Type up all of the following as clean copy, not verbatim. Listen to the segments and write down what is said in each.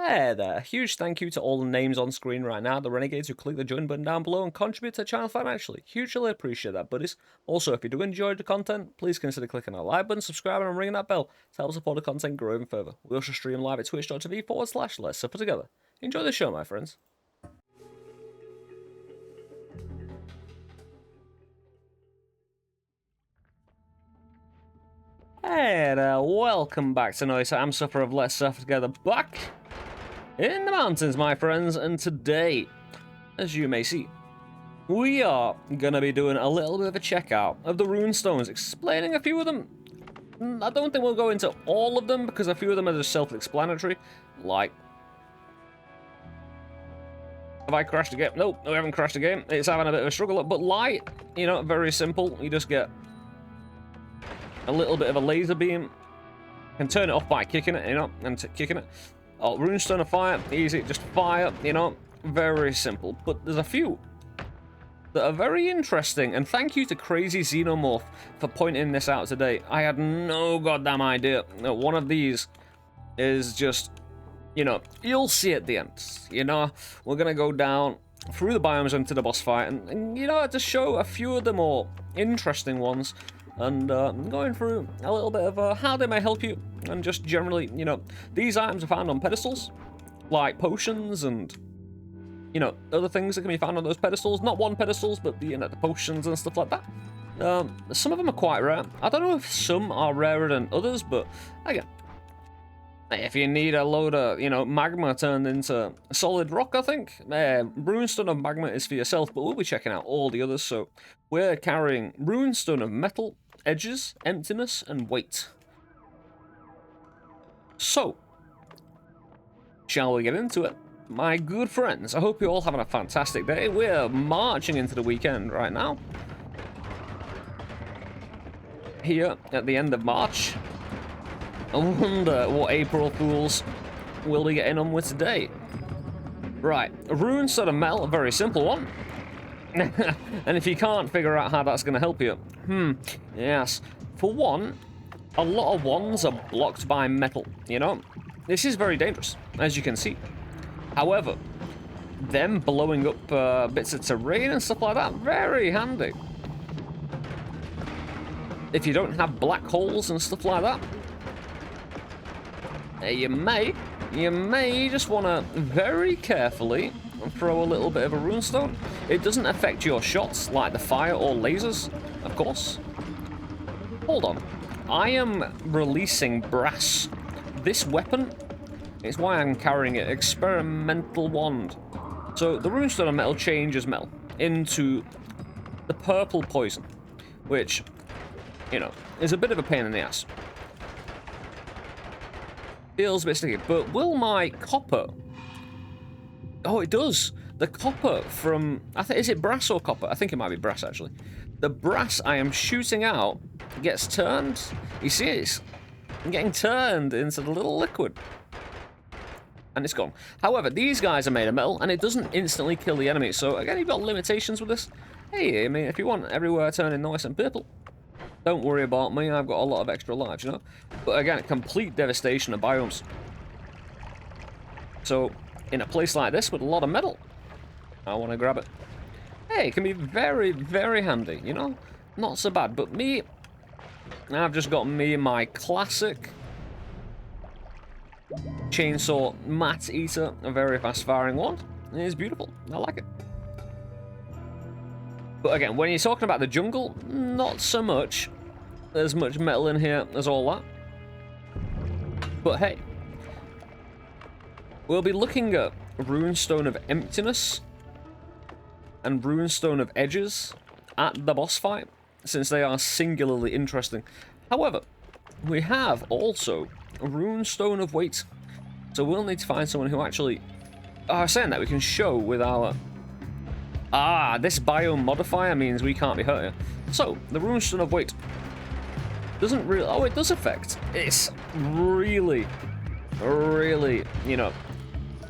Hey there, a huge thank you to all the names on screen right now, the renegades who click the join button down below and contribute to the channel financially. Hugely appreciate that, buddies. Also, if you do enjoy the content, please consider clicking that like button, subscribing and ringing that bell to help support the content grow even further. We also stream live at twitch.tv/let's suffer together. Enjoy the show, my friends. Hey there, welcome back to Noita. I'm Suffer of Let's Suffer Together, back in the mountains, my friends, and today, as you may see, we are going to be doing a little bit of a checkout of the Runestones, explaining a few of them. I don't think we'll go into all of them, because a few of them are just self-explanatory, like... Have I crashed a game? Nope, we haven't crashed a game. It's having a bit of a struggle, but light, you know, very simple. You just get a little bit of a laser beam. You can turn it off by kicking it, you know, and kicking it. Oh, Runestone of fire, easy, just fire, you know, very simple. But there's a few that are very interesting, and thank you to CrazyXenomorph for pointing this out today. I had no goddamn idea. One of these is just, you know, you'll see at the end. You know, we're gonna go down through the biomes into the boss fight, and you know, to show a few of the more interesting ones, and going through a little bit of how they may help you, and just generally, you know, these items are found on pedestals, like potions and, you know, other things that can be found on those pedestals. Not one pedestals, but, you know, the potions and stuff like that. Some of them are quite rare. I don't know if some are rarer than others, but, again, if you need a load of, you know, magma turned into solid rock, I think, Runestone of magma is for yourself, but we'll be checking out all the others. So we're carrying Runestone of metal, edges, emptiness, and weight. So, shall we get into it? My good friends, I hope you're all having a fantastic day. We're marching into the weekend right now. Here at the end of March. I wonder what April Fools we'll be getting on with today. Right, Runestone of metal, a very simple one. And if you can't figure out how that's going to help you, yes. For one, a lot of wands are blocked by metal, you know? This is very dangerous, as you can see. However, them blowing up bits of terrain and stuff like that, very handy. If you don't have black holes and stuff like that, you may just want to very carefully throw a little bit of a runestone. It doesn't affect your shots like the fire or lasers, of course. Hold on. I am releasing brass. This weapon is why I'm carrying it. Experimental wand. So the runestone of metal changes metal into the purple poison, which, you know, is a bit of a pain in the ass. Feels a bit sticky, but will my copper... Oh, it does. The copper from... is it brass or copper? I think it might be brass, actually. The brass I am shooting out gets turned. You see, it's getting turned into the little liquid. And it's gone. However, these guys are made of metal, and it doesn't instantly kill the enemy. So, again, you've got limitations with this. Hey, I mean, if you want everywhere turning nice and purple, don't worry about me, I've got a lot of extra lives, you know? But again, complete devastation of biomes. So, in a place like this with a lot of metal, I want to grab it. Hey, it can be very, very handy, you know? Not so bad, but me, I've just got me my classic chainsaw mat eater, a very fast firing wand. It is beautiful, I like it. But again, when you're talking about the jungle, not so much. There's much metal in here as all that. But hey, we'll be looking at Runestone of emptiness and Runestone of edges at the boss fight, since they are singularly interesting. However, we have also Runestone of weight. So we'll need to find someone who actually... saying that we can show with our... this biome modifier means we can't be hurt here. So, the Runestone of weight doesn't really... Oh, it does affect. It's really, really, you know,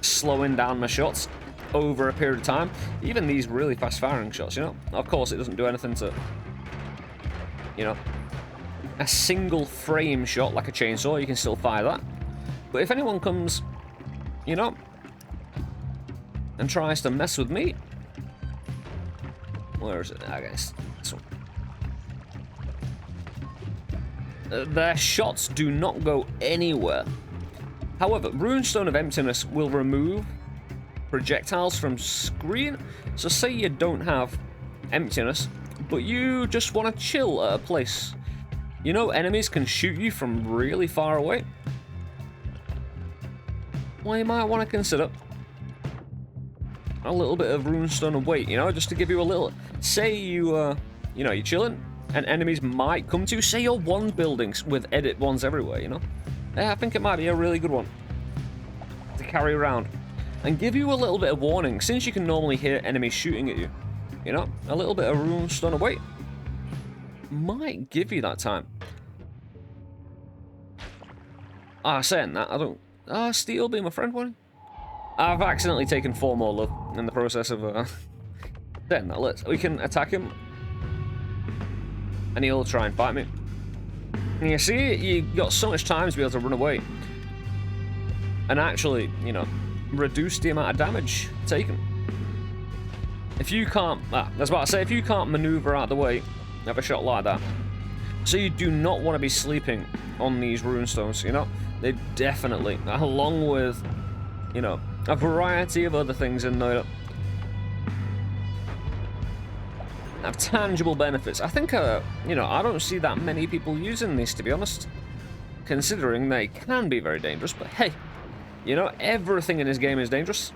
slowing down my shots over a period of time. Even these really fast-firing shots, you know? Of course, it doesn't do anything to, you know, a single frame shot like a chainsaw. You can still fire that. But if anyone comes, you know, and tries to mess with me. Where is it? I guess this one. Their shots do not go anywhere. However, Runestone of Emptiness will remove projectiles from screen. So say you don't have emptiness, but you just want to chill at a place. You know, enemies can shoot you from really far away. Well, you might want to consider a little bit of Runestone of weight, you know, just to give you a little... Say you, you know, you're chilling, and enemies might come to you. Say you're one building with edit ones everywhere, you know? Yeah, I think it might be a really good one to carry around. And give you a little bit of warning, since you can normally hear enemies shooting at you. You know, a little bit of Runestone of weight might give you that time. Saying that, I don't... Steel be my friend, one. I've accidentally taken 4 more love in the process of saying that. We can attack him, and he'll try and fight me. And you see, you got so much time to be able to run away, and actually, you know, reduce the amount of damage taken. If you can't, I was about to say, if you can't maneuver out of the way of a shot like that, so you do not want to be sleeping on these runestones, you know? They definitely, along with, you know, a variety of other things in Noita, have tangible benefits. I think, you know, I don't see that many people using these, to be honest, considering they can be very dangerous, but hey, you know, everything in this game is dangerous.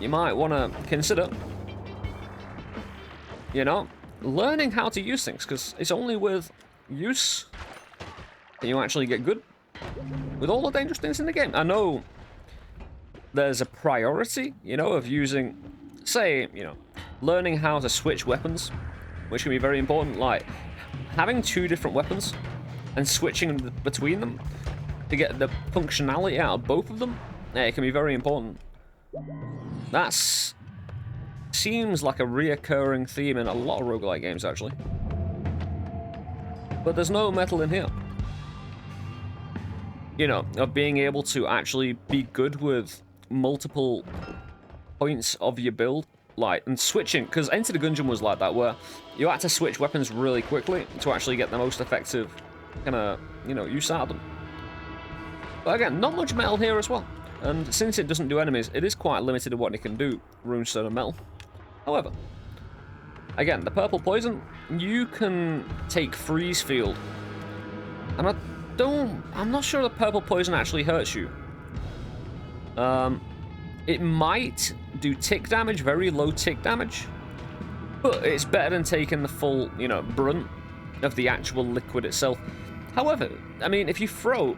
You might want to consider, you know, learning how to use things, because it's only with use that you actually get good with all the dangerous things in the game. I know there's a priority, you know, of using, say, you know, learning how to switch weapons, which can be very important, like having 2 different weapons and switching between them to get the functionality out of both of them. It can be very important. That's seems like a reoccurring theme in a lot of roguelite games, actually. But there's no metal in here. You know, of being able to actually be good with multiple points of your build, like, and switching, because Enter the Gungeon was like that, where you had to switch weapons really quickly to actually get the most effective kind of, you know, use out of them. But again, not much metal here as well. And since it doesn't do enemies, it is quite limited to what it can do, Runestone and metal. However, again, the purple poison, you can take freeze field. And I'm not sure the purple poison actually hurts you. It might do tick damage, very low tick damage. But it's better than taking the full, you know, brunt of the actual liquid itself. However, I mean, if you throw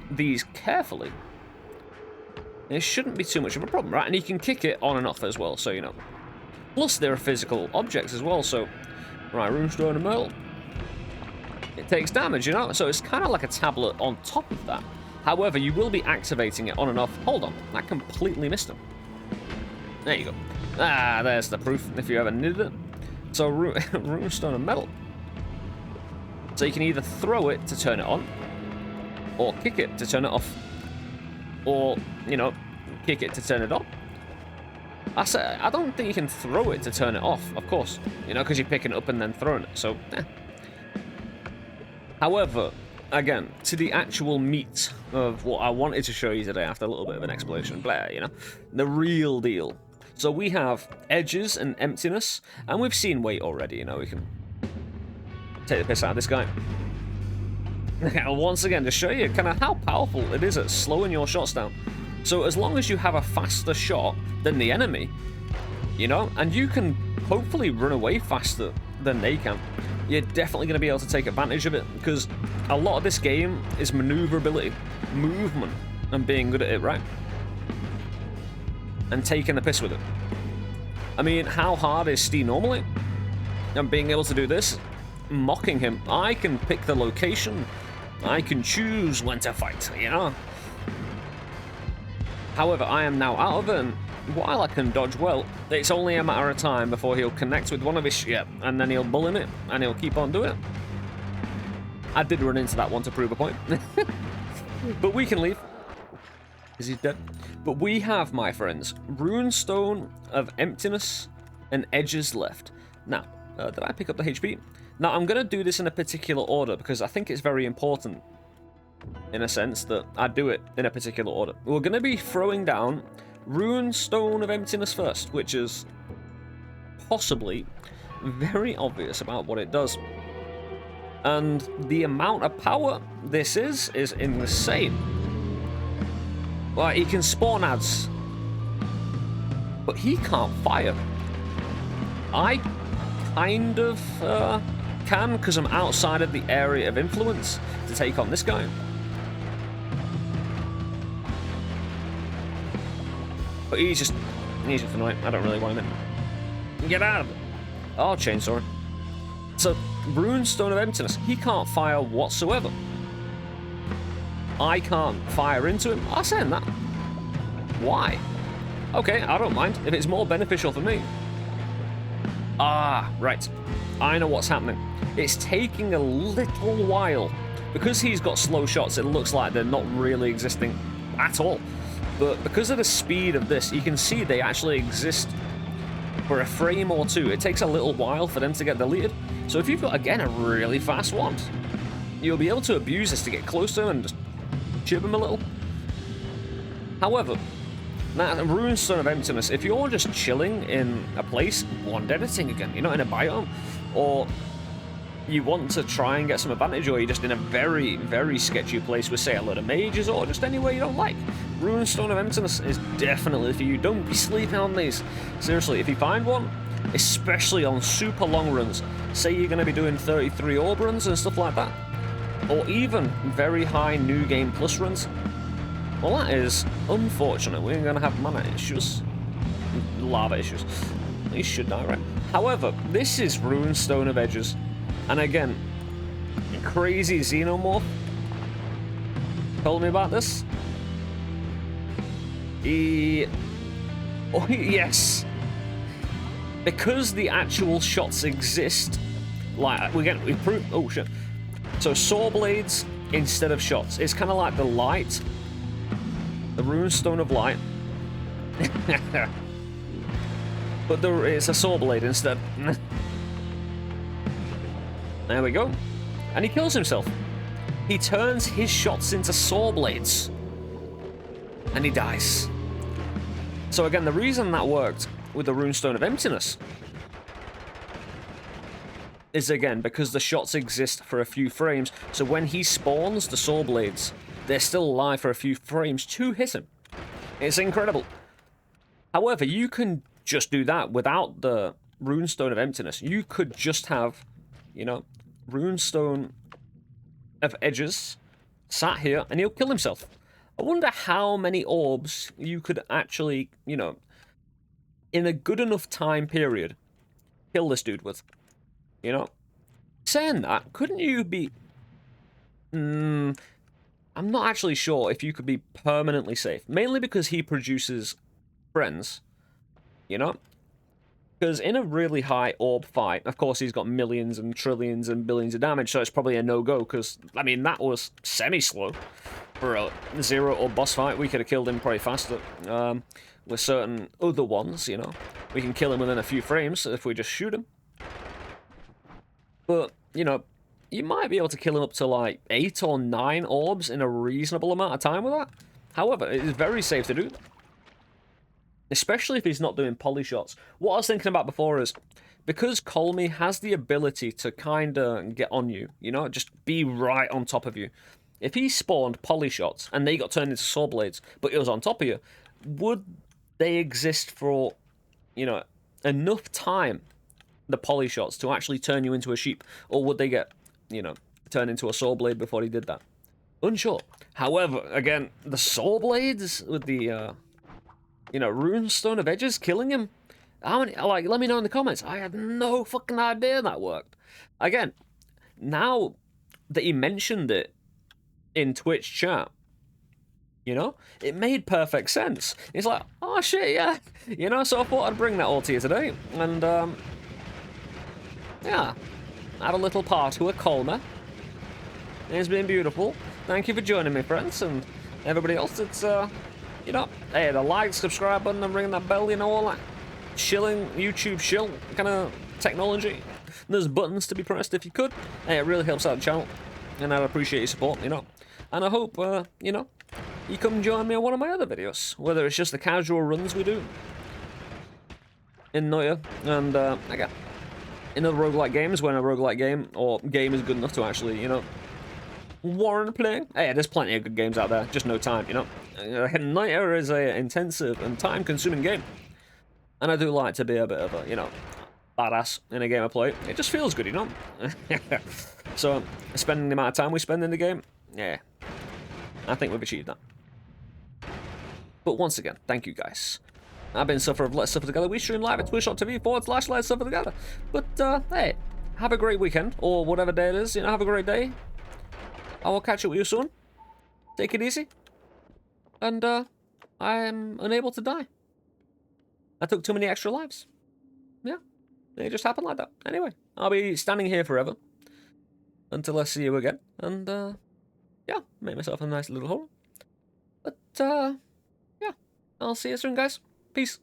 these carefully, it shouldn't be too much of a problem, right? And you can kick it on and off as well, so, you know. Plus, there are physical objects as well, so... Right, Runestone and metal. It takes damage, you know? So it's kind of like a tablet on top of that. However, you will be activating it on and off. Hold on, I completely missed him. There you go. Ah, there's the proof, if you ever needed it. So, Runestone and metal. So you can either throw it to turn it on, or kick it to turn it off. Or, you know, kick it to turn it on. I don't think you can throw it to turn it off, of course. You know, because you're picking it up and then throwing it, so, eh. However, again, to the actual meat of what I wanted to show you today after a little bit of an explanation, blah, you know, the real deal. So we have edges and emptiness, and we've seen weight already, you know, we can take the piss out of this guy. Once again, to show you kind of how powerful it is at slowing your shots down. So as long as you have a faster shot than the enemy, you know, and you can hopefully run away faster than they can, you're definitely going to be able to take advantage of it, because a lot of this game is maneuverability, movement, and being good at it, right? And taking the piss with it. I mean, how hard is Steve normally? And being able to do this, mocking him. I can pick the location. I can choose when to fight, you know? However, I am now out of it, and while I can dodge well, it's only a matter of time before he'll connect with one of his and then he'll bully me, and he'll keep on doing it. I did run into that one to prove a point. But we can leave. Is he dead? But we have, my friends, Runestone of emptiness and edges left. Now, did I pick up the HP? Now, I'm going to do this in a particular order because I think it's very important, in a sense, that I do it in a particular order. We're going to be throwing down Runestone of emptiness first, which is possibly very obvious about what it does. And the amount of power this is insane. Well, he can spawn ads, but he can't fire. I kind of can, because I'm outside of the area of influence to take on this guy. But he's just annoying. I don't really want him in. Get out of it. Oh, chainsaw. So, Runestone of emptiness. He can't fire whatsoever. I can't fire into him. I'm saying that. Why? Okay, I don't mind if it's more beneficial for me. Ah, right. I know what's happening. It's taking a little while. Because he's got slow shots, it looks like they're not really existing at all. But because of the speed of this, you can see they actually exist for a frame or two. It takes a little while for them to get deleted. So if you've got, again, a really fast wand, you'll be able to abuse this to get close to him and just chip him a little. However, now, Runestone of emptiness, if you're just chilling in a place, wand editing again, you're not in a biome, or you want to try and get some advantage, or you're just in a very, very sketchy place with, say, a lot of mages, or just anywhere you don't like, Runestone of emptiness is definitely for you. Don't be sleeping on these. Seriously, if you find one, especially on super long runs, say you're going to be doing 33 orb runs and stuff like that, or even very high new game plus runs, well, that is unfortunate. We're going to have mana issues. Lava issues. These should die, right? However, this is Runestone of Edges. And again, CrazyXenomorph told me about this. Oh, yes. Because the actual shots exist, like, we prove. Oh, shit. So, saw blades instead of shots. It's kind of like the light. The Runestone of light. But it's a saw blade instead. There we go. And he kills himself. He turns his shots into saw blades. And he dies. So again, the reason that worked with the Runestone of emptiness is, again, because the shots exist for a few frames. So when he spawns the saw blades, they're still alive for a few frames to hit him. It's incredible. However, you can just do that without the Runestone of emptiness. You could just have, you know, Runestone of edges sat here and he'll kill himself. I wonder how many orbs you could actually, you know, in a good enough time period, kill this dude with. You know? Saying that, couldn't you be... I'm not actually sure if you could be permanently safe. Mainly because he produces friends. You know? Because in a really high orb fight, of course he's got millions and trillions and billions of damage, so it's probably a no-go, because, I mean, that was semi-slow. For a 0 orb boss fight, we could have killed him probably faster. With certain other ones, you know. We can kill him within a few frames if we just shoot him. But, you know, you might be able to kill him up to like 8 or 9 orbs in a reasonable amount of time with that. However, it is very safe to do. Especially if he's not doing poly shots. What I was thinking about before is, because Komli has the ability to kind of get on you, you know, just be right on top of you. If he spawned poly shots and they got turned into saw blades, but it was on top of you, would they exist for, you know, enough time, the poly shots, to actually turn you into a sheep? Or would they get, you know, turned into a saw blade before he did that? Unsure. However, again, the saw blades with the, you know, Runestone of Edges killing him? How many, like, let me know in the comments. I had no fucking idea that worked. Again, now that he mentioned it in Twitch chat, you know, it made perfect sense. It's like, oh shit, yeah. You know, so I thought I'd bring that all to you today. And, yeah, have a little party with Komli. It's been beautiful. Thank you for joining me, friends, and everybody else. It's you know, hey, the like, subscribe button, and ring that bell, you know, all that chilling YouTube shill kind of technology. There's buttons to be pressed if you could. Hey, it really helps out the channel, and I'd appreciate your support, you know. And I hope, you know, you come join me on one of my other videos, whether it's just the casual runs we do in Noita, and again, in other roguelite games, when a roguelite game or game is good enough to actually, you know, warrant playing. Hey, there's plenty of good games out there, just no time, you know. Noita is a intensive and time-consuming game, and I do like to be a bit of a, you know, badass in a game I play. It just feels good, you know. So, spending the amount of time we spend in the game, yeah, I think we've achieved that. But once again, thank you guys. I've been Suffer of Let's Suffer Together. We stream live at twitch.tv/Let's Suffer Together. But, hey, have a great weekend, or whatever day it is. You know, have a great day. I will catch up with you soon. Take it easy. And, I am unable to die. I took too many extra lives. Yeah, it just happened like that. Anyway, I'll be standing here forever. Until I see you again. And, yeah, make myself a nice little hole. But, yeah, I'll see you soon, guys. Peace.